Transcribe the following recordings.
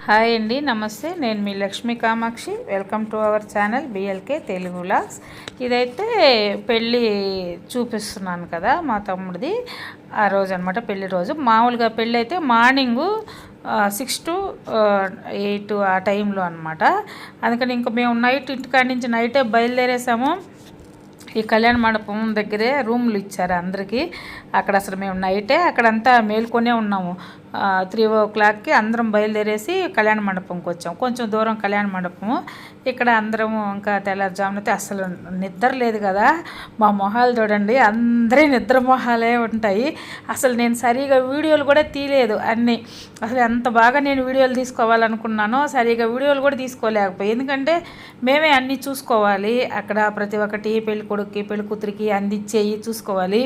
Hi అండి, నమస్తే. నేను మీ Lakshmi Kamakshi. Welcome to our channel BLK Telugu vlogs. ఇదైతే పెళ్ళి చూపిస్తున్నాను కదా, మా తమ్ముడిది. ఆ రోజు అనమాట పెళ్లి రోజు. మామూలుగా పెళ్ళి అయితే మార్నింగు 6 to 8 ఆ టైంలో అనమాట. అందుకని ఇంకా మేము నైట్ ఇంటికాడి నుంచి నైటే బయలుదేరేసాము. ఈ కళ్యాణ మండపం దగ్గరే రూమ్లు ఇచ్చారు అందరికీ. అక్కడ అసలు మేము నైటే అక్కడంతా మేల్కొనే ఉన్నాము. 3 o'clockకి అందరం బయలుదేరేసి కళ్యాణ మండపంకి వచ్చాం. కొంచెం దూరం కళ్యాణ మండపము. ఇక్కడ అందరము ఇంకా తెల్లారుజామునైతే అసలు నిద్ర లేదు కదా. మా మొహాలు చూడండి, అందరి నిద్ర మొహాలే ఉంటాయి. అసలు నేను సరిగా వీడియోలు కూడా తీయలేదు అన్నీ. అసలు ఎంత బాగా నేను వీడియోలు తీసుకోవాలనుకున్నానో సరిగా వీడియోలు కూడా తీసుకోలేకపోయి. ఎందుకంటే మేమే అన్నీ చూసుకోవాలి. అక్కడ ప్రతి ఒక్కటి పెళ్లి కొడుక్కి పెళ్లి కూతురికి అందించేయి చూసుకోవాలి.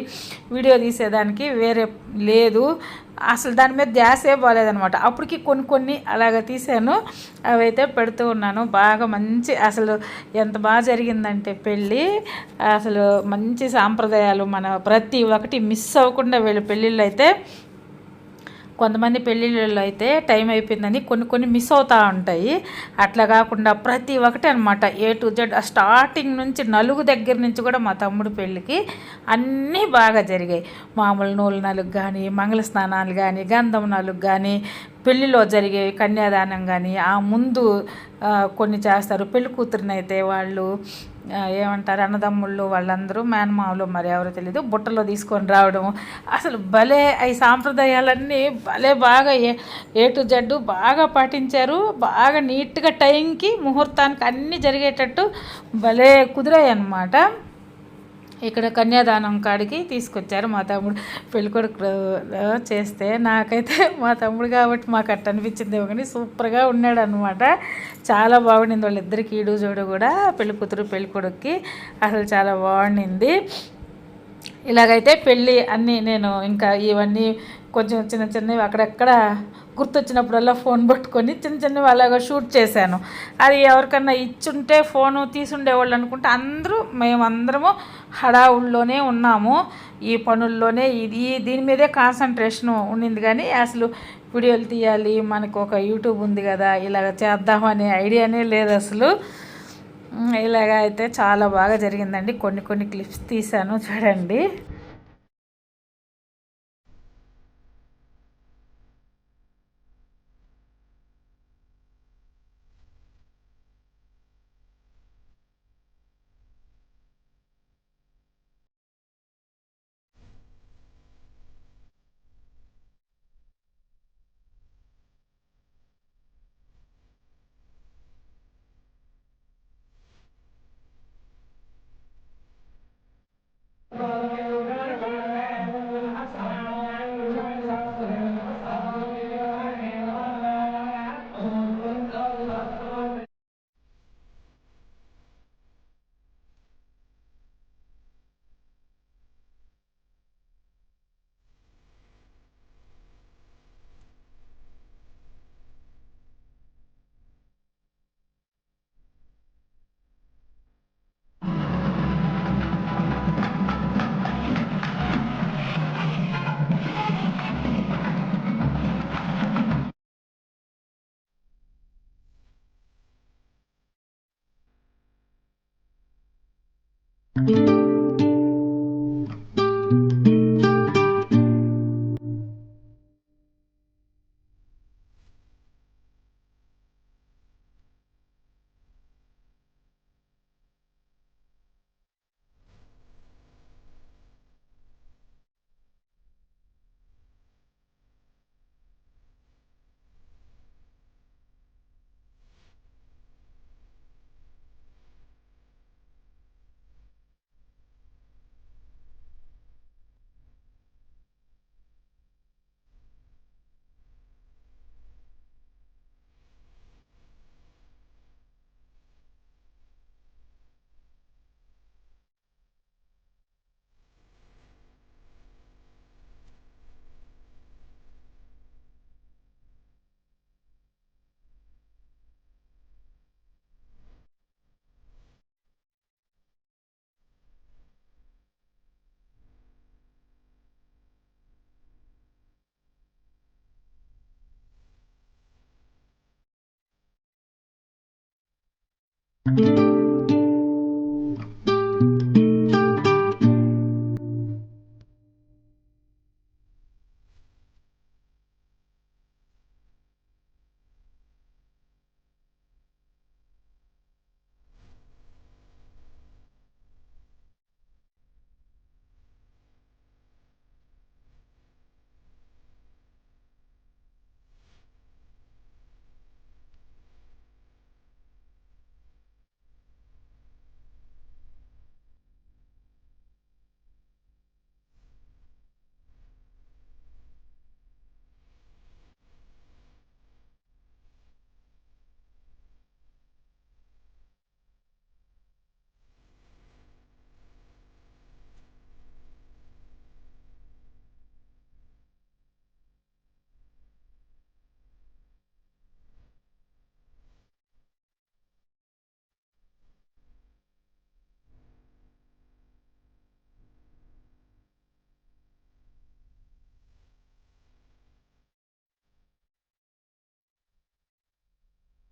వీడియో తీసేదానికి వేరే లేదు. అసలు దాని మీద ధ్యాసే బాగాలేదనమాట. అప్పటికి కొన్ని అలాగ తీసాను, అవైతే పెడుతూ ఉన్నాను. బాగా మంచి అసలు ఎంత బాగా జరిగిందంటే పెళ్ళి. అసలు మంచి సాంప్రదాయాలు మన ప్రతి ఒక్కటి మిస్ అవ్వకుండా వీళ్ళ పెళ్ళిళ్ళు అయితే. కొంతమంది పెళ్ళిళ్ళలో అయితే టైం అయిపోయిందని కొన్ని మిస్ అవుతూ ఉంటాయి. అట్లా కాకుండా ప్రతి ఒక్కటి అనమాట, A to Z స్టార్టింగ్ నుంచి నలుగు దగ్గర నుంచి కూడా మా తమ్ముడు పెళ్ళికి అన్నీ బాగా జరిగాయి. మామూలు నూలు నలుగు కానీ, మంగళ స్నానాలు కానీ, గంధం నలుగు కానీ, పెళ్ళిలో జరిగే కన్యాదానం కానీ, ఆ ముందు కొన్ని చేస్తారు. పెళ్లి కూతురుని అయితే వాళ్ళు ఏమంటారు, అన్నదమ్ముళ్ళు వాళ్ళందరూ మేనమామలు మరి ఎవరో తెలీదు, బుట్టలో తీసుకొని రావడం. అసలు భలే ఈ సాంప్రదాయాలన్నీ భలే బాగా A to Z బాగా పాటించారు. బాగా నీట్గా టైంకి ముహూర్తానికి అన్నీ జరిగేటట్టు భలే కుదిరాయి అన్నమాట. ఇక్కడ కన్యాదానం కాడికి తీసుకొచ్చారు మా తమ్ముడు పెళ్ళికొడుకు చేస్తే. నాకైతే మా తమ్ముడు కాబట్టి మాకు అట్ట అనిపించింది కానీ సూపర్గా ఉన్నాడు అనమాట. చాలా బాగుండింది. వాళ్ళిద్దరికి ఈడు జోడు కూడా పెళ్లి కూతురు పెళ్లి కొడుక్కి అసలు చాలా బాగుండింది. ఇలాగైతే పెళ్ళి అన్నీ నేను ఇంకా ఇవన్నీ కొంచెం చిన్నవి అక్కడక్కడ గుర్తొచ్చినప్పుడల్లా ఫోన్ పట్టుకొని చిన్నవి అలాగా షూట్ చేశాను. అది ఎవరికన్నా ఇచ్చుంటే ఫోను తీసుండేవాళ్ళు అనుకుంటే మేమందరము హడావుల్లోనే ఉన్నాము. ఈ పనుల్లోనే దీని మీదే కాన్సన్ట్రేషన్ ఉండింది. కానీ అసలు వీడియోలు తీయాలి, మనకు ఒక యూట్యూబ్ ఉంది కదా, ఇలాగ చేద్దామనే ఐడియానే లేదు అసలు. ఇలాగ అయితే చాలా బాగా జరిగిందండి. కొన్ని క్లిప్స్ తీశాను చూడండి.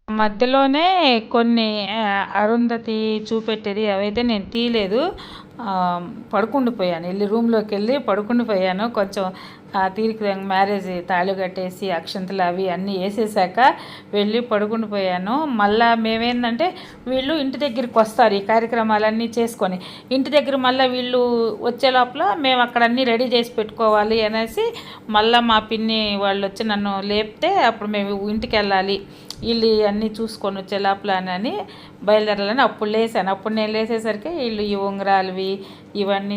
మధ్యలోనే కొన్ని అరుంధతి చూపెట్టేది అవైతే నేను తీయలేదు. పడుకుండిపోయాను, వెళ్ళి రూమ్లోకి వెళ్ళి పడుకుండిపోయాను. కొంచెం తీరిక మ్యారేజ్ తాళి కట్టేసి అక్షంతలు అవి అన్నీ వేసేసాక వెళ్ళి పడుకుండిపోయాను. మళ్ళీ మేమేందంటే వీళ్ళు ఇంటి దగ్గరికి వస్తారు ఈ కార్యక్రమాలన్నీ చేసుకొని, ఇంటి దగ్గర మళ్ళీ వీళ్ళు వచ్చే లోపల మేము అక్కడ అన్నీ రెడీ చేసి పెట్టుకోవాలి అనేసి మళ్ళీ మా పిన్ని వాళ్ళు వచ్చి నన్ను లేపితే అప్పుడు మేము ఇంటికి వెళ్ళాలి, వీళ్ళు అన్నీ చూసుకొని వచ్చే లోపల అని బయలుదేరాలని అప్పుడు లేసాను. అప్పుడు నేను లేసేసరికి వీళ్ళు ఈ ఉంగరాలువి ఇవన్నీ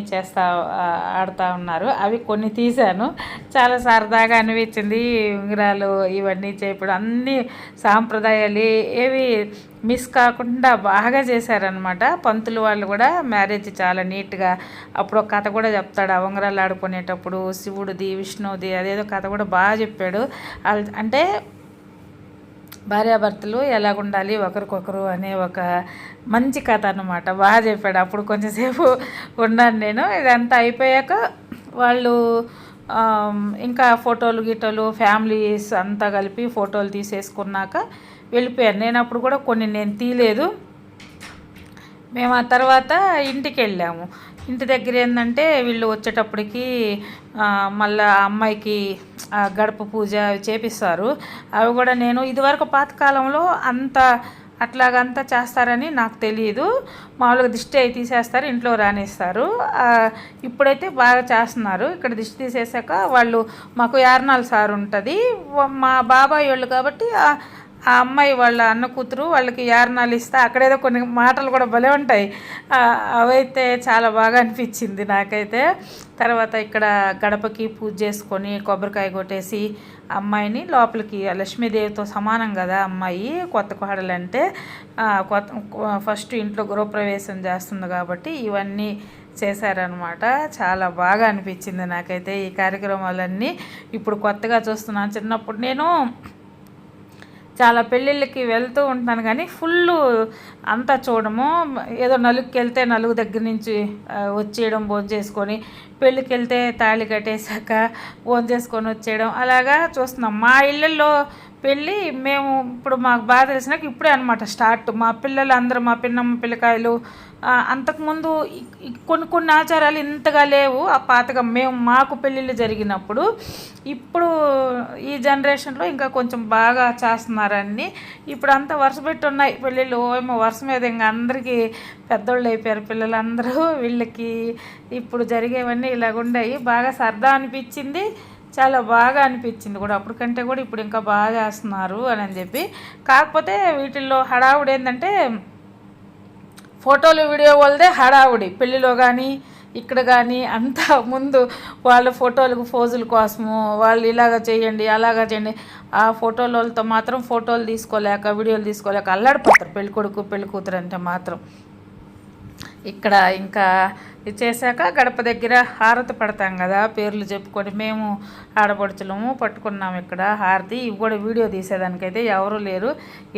ఆడుతూ ఉన్నారు. అవి కొన్ని తీశాను, చాలా సరదాగా అనిపించింది. ఉంగరాలు ఇవన్నీ చేయడం అన్నీ సాంప్రదాయాలు ఏవి మిస్ కాకుండా బాగా చేశారనమాట. పంతులు వాళ్ళు కూడా మ్యారేజ్ చాలా నీట్గా, అప్పుడు ఒక కథ కూడా చెప్తాడు ఆ ఉంగరాలు ఆడుకునేటప్పుడు, శివుడిది విష్ణువుది అదేదో కథ కూడా బాగా చెప్పాడు. అంటే భార్యాభర్తలు ఎలాగుండాలి ఒకరికొకరు అనే ఒక మంచి కథ అన్నమాట. బాగా చెప్పాడు. అప్పుడు కొంచెంసేపు ఉన్నాను నేను. ఇదంతా అయిపోయాక వాళ్ళు ఇంకా ఫోటోలు గిటోలు ఫ్యామిలీస్ అంతా కలిపి ఫోటోలు తీసేసుకున్నాక వెళ్ళిపోయాను. నేను అప్పుడు కూడా కొన్ని నేను తీయలేదు. మేము ఆ తర్వాత ఇంటికి వెళ్ళాము. ఇంటి దగ్గర ఏంటంటే వీళ్ళు వచ్చేటప్పటికి మళ్ళీ అమ్మాయికి గడప పూజ చేపిస్తారు. అవి కూడా నేను ఇదివరకు పాతకాలంలో అట్లాగంతా చేస్తారని నాకు తెలియదు. మామూలుగా దిష్టి అయి తీసేస్తారు, ఇంట్లో రానిస్తారు. ఇప్పుడైతే బాగా చేస్తున్నారు. ఇక్కడ దిష్టి తీసేసాక వాళ్ళు మాకు యార్నాల్ సార్ ఉంటుంది, మా బాబాయ్ వాళ్ళు కాబట్టి ఆ అమ్మాయి వాళ్ళ అన్న కూతురు వాళ్ళకి యార్నాలు ఇస్తే అక్కడేదో కొన్ని మాటలు కూడా భలే ఉంటాయి. అవైతే చాలా బాగా అనిపించింది నాకైతే. తర్వాత ఇక్కడ గడపకి పూజ చేసుకొని కొబ్బరికాయ కొట్టేసి అమ్మాయిని లోపలికి, లక్ష్మీదేవితో సమానం కదా అమ్మాయి, కొత్త కోడలంటే ఫస్ట్ ఇంట్లో గృహప్రవేశం చేస్తుంది కాబట్టి ఇవన్నీ చేశారనమాట. చాలా బాగా అనిపించింది నాకైతే ఈ కార్యక్రమాలన్నీ. ఇప్పుడు కొత్తగా చూస్తున్నాను. చిన్నప్పుడు నేను చాలా పెళ్ళిళ్ళకి వెళ్తూ ఉంటాను కానీ ఫుల్ అంతా చూడము. ఏదో నలుగుకి వెళ్తే నలుగు దగ్గర నుంచి వచ్చేయడం, భోజనం చేసుకొని, పెళ్ళికి వెళ్తే తాళి కట్టేశాక భోజనం చేసుకొని వచ్చేయడం అలాగా చూస్తున్నాం. మా ఇళ్ళల్లో పెళ్ళి మేము ఇప్పుడు మాకు బాగా తెలిసినాక ఇప్పుడే అనమాట స్టార్ట్. మా పిల్లలు అందరూ, మా పిన్నమ్మ పిల్లకాయలు, అంతకుముందు కొన్ని ఆచారాలు ఇంతగా లేవు ఆ పాతగా మాకు పెళ్ళిళ్ళు జరిగినప్పుడు. ఇప్పుడు ఈ జనరేషన్లో ఇంకా కొంచెం బాగా చేస్తున్నారన్నీ. ఇప్పుడు అంతా వరుస పెట్టి ఉన్నాయి పెళ్ళిళ్ళు. ఏమో వరుస మీద ఇంకా అందరికీ పెద్దోళ్ళు అయిపోయారు పిల్లలందరూ. వీళ్ళకి ఇప్పుడు జరిగేవన్నీ ఇలాగుండాయి. బాగా సరదా అనిపించింది, చాలా బాగా అనిపించింది కూడా. అప్పటికంటే కూడా ఇప్పుడు ఇంకా బాగా చేస్తున్నారు అని చెప్పి. కాకపోతే వీటిల్లో హడావుడి ఏంటంటే ఫోటోలు వీడియో వాళ్ళదే హడావుడి. పెళ్ళిలో కానీ ఇక్కడ కానీ అంతా ముందు వాళ్ళ ఫోటోలకు ఫోజుల కోసము వాళ్ళు ఇలాగ చేయండి అలాగా చేయండి. ఆ ఫోటోలతో మాత్రం ఫోటోలు తీసుకోలేక వీడియోలు తీసుకోలేక అల్లాడిపోతారు పెళ్ళికొడుకు పెళ్ళి కూతురు అంటే మాత్రం. ఇక్కడ ఇంకా చేశాక గడప దగ్గర హారతి పడతాం కదా, పేర్లు చెప్పుకొని మేము ఆడపడుచులము పట్టుకున్నాము ఇక్కడ హారతి. ఇవి కూడా వీడియో తీసేదానికైతే ఎవరు లేరు,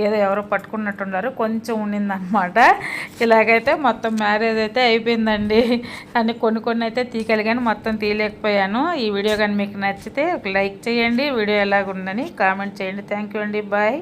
ఏదో ఎవరో పట్టుకున్నట్టున్నారు, కొంచెం ఉండిందనమాట. ఇలాగైతే మొత్తం మ్యారేజ్ అయితే అయిపోయిందండి. అని కొన్ని అయితే తీయగలిగాను, మొత్తం తీయలేకపోయాను. ఈ వీడియో కానీ మీకు నచ్చితే ఒక లైక్ చేయండి, వీడియో ఎలాగుందని కామెంట్ చేయండి. థ్యాంక్ యూ అండి, బాయ్.